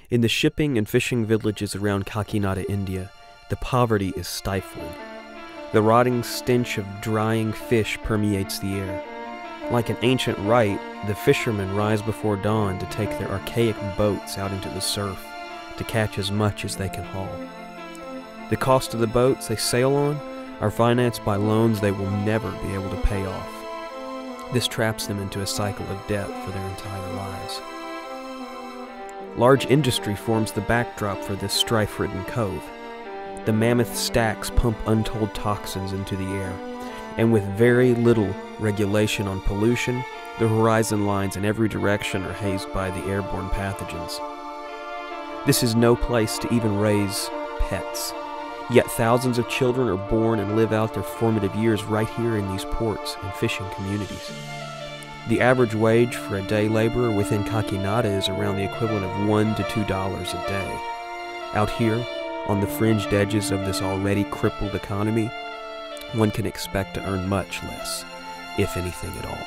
In the shipping and fishing villages around Kakinada, India, the poverty is stifling. The rotting stench of drying fish permeates the air. Like an ancient rite, the fishermen rise before dawn to take their archaic boats out into the surf to catch as much as they can haul. The cost of the boats they sail on are financed by loans they will never be able to pay off. This traps them into a cycle of debt for their entire lives. Large industry forms the backdrop for this strife-ridden cove. The mammoth stacks pump untold toxins into the air, and with very little regulation on pollution, the horizon lines in every direction are hazed by the airborne pathogens. This is no place to even raise pets, yet thousands of children are born and live out their formative years right here in these ports and fishing communities. The average wage for a day laborer within Kakinada is around the equivalent of $1 to $2 a day. Out here, on the fringed edges of this already crippled economy, one can expect to earn much less, if anything at all.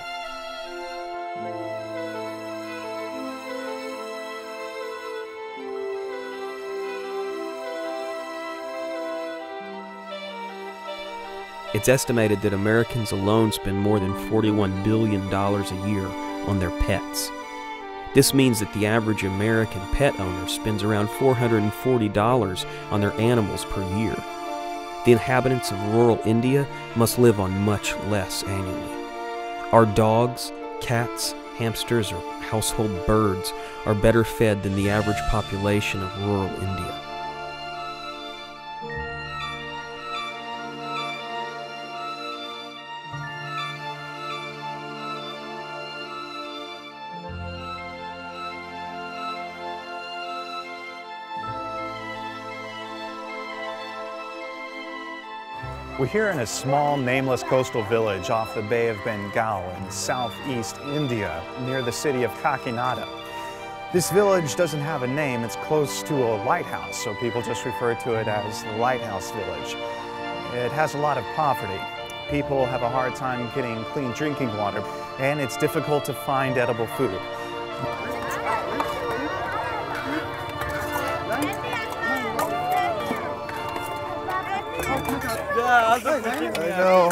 It's estimated that Americans alone spend more than $41 billion a year on their pets. This means that the average American pet owner spends around $440 on their animals per year. The inhabitants of rural India must live on much less annually. Our dogs, cats, hamsters, or household birds are better fed than the average population of rural India. We're here in a small, nameless coastal village off the Bay of Bengal in southeast India, near the city of Kakinada. This village doesn't have a name. It's close to a lighthouse, so people just refer to it as the Lighthouse Village. It has a lot of poverty. People have a hard time getting clean drinking water, and it's difficult to find edible food. I know.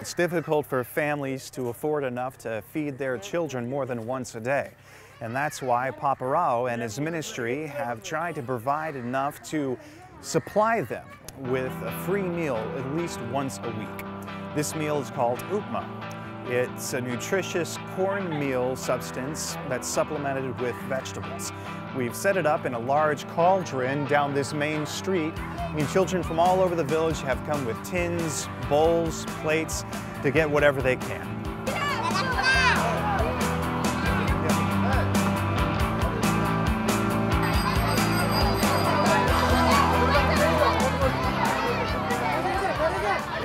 It's difficult for families to afford enough to feed their children more than once a day. And that's why Papa Rao and his ministry have tried to provide enough to supply them with a free meal at least once a week. This meal is called upma. It's a nutritious cornmeal substance that's supplemented with vegetables. We've set it up in a large cauldron down this main street. Children from all over the village have come with tins, bowls, plates to get whatever they can.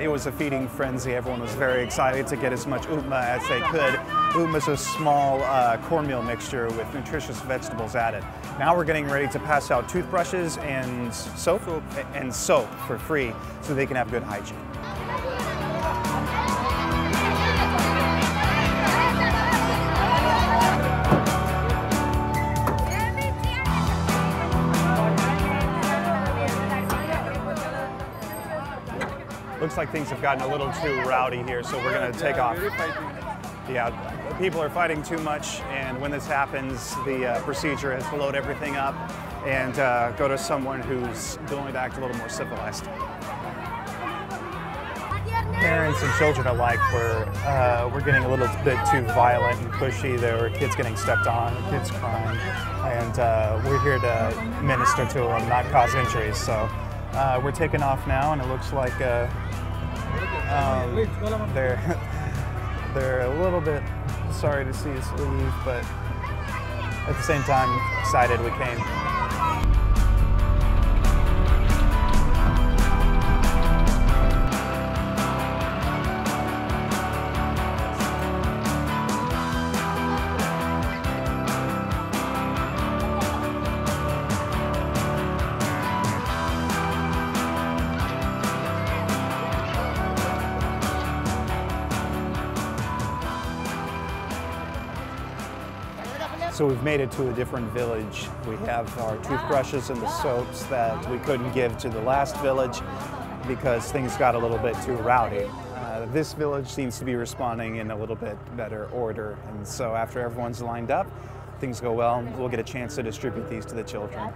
It was a feeding frenzy. Everyone was very excited to get as much upma as they could. Upma is a small cornmeal mixture with nutritious vegetables added. Now we're getting ready to pass out toothbrushes and soap for free so they can have good hygiene. Looks like things have gotten a little too rowdy here, so we're going to take off. Yeah, people are fighting too much, and when this happens, the procedure is to load everything up and go to someone who's going to act a little more civilized. Parents and children alike were getting a little bit too violent and pushy. There were kids getting stepped on, kids crying, and we're here to minister to them, not cause injuries. So we're taking off now, and it looks like they're a little bit sorry to see us leave, but at the same time, excited we came. So we've made it to a different village. We have our toothbrushes and the soaps that we couldn't give to the last village because things got a little bit too rowdy. This village seems to be responding in a little bit better order, and so after everyone's lined up, things go well, we'll get a chance to distribute these to the children.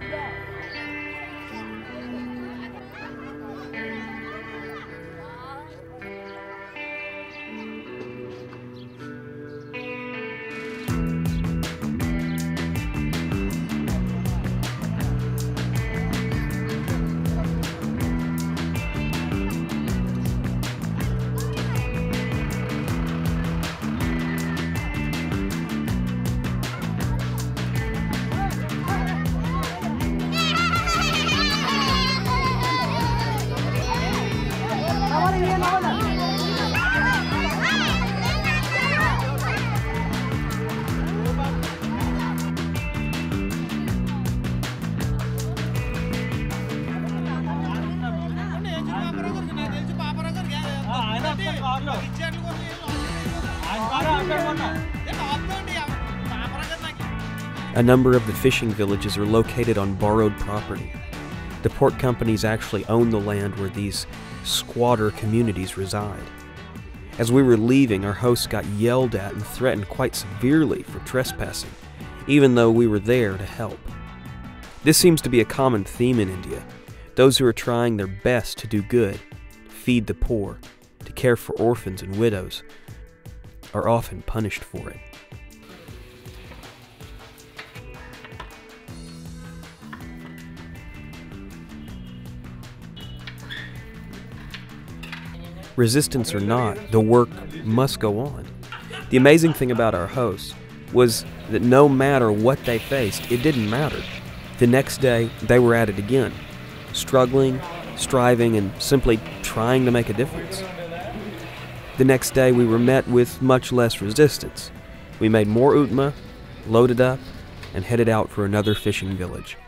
A number of the fishing villages are located on borrowed property. The port companies actually own the land where these squatter communities reside. As we were leaving, our host got yelled at and threatened quite severely for trespassing, even though we were there to help. This seems to be a common theme in India. Those who are trying their best to do good, to feed the poor, to care for orphans and widows, are often punished for it. Resistance or not, the work must go on. The amazing thing about our hosts was that no matter what they faced, it didn't matter. The next day, they were at it again, struggling, striving, and simply trying to make a difference. The next day, we were met with much less resistance. We made more utma, loaded up, and headed out for another fishing village.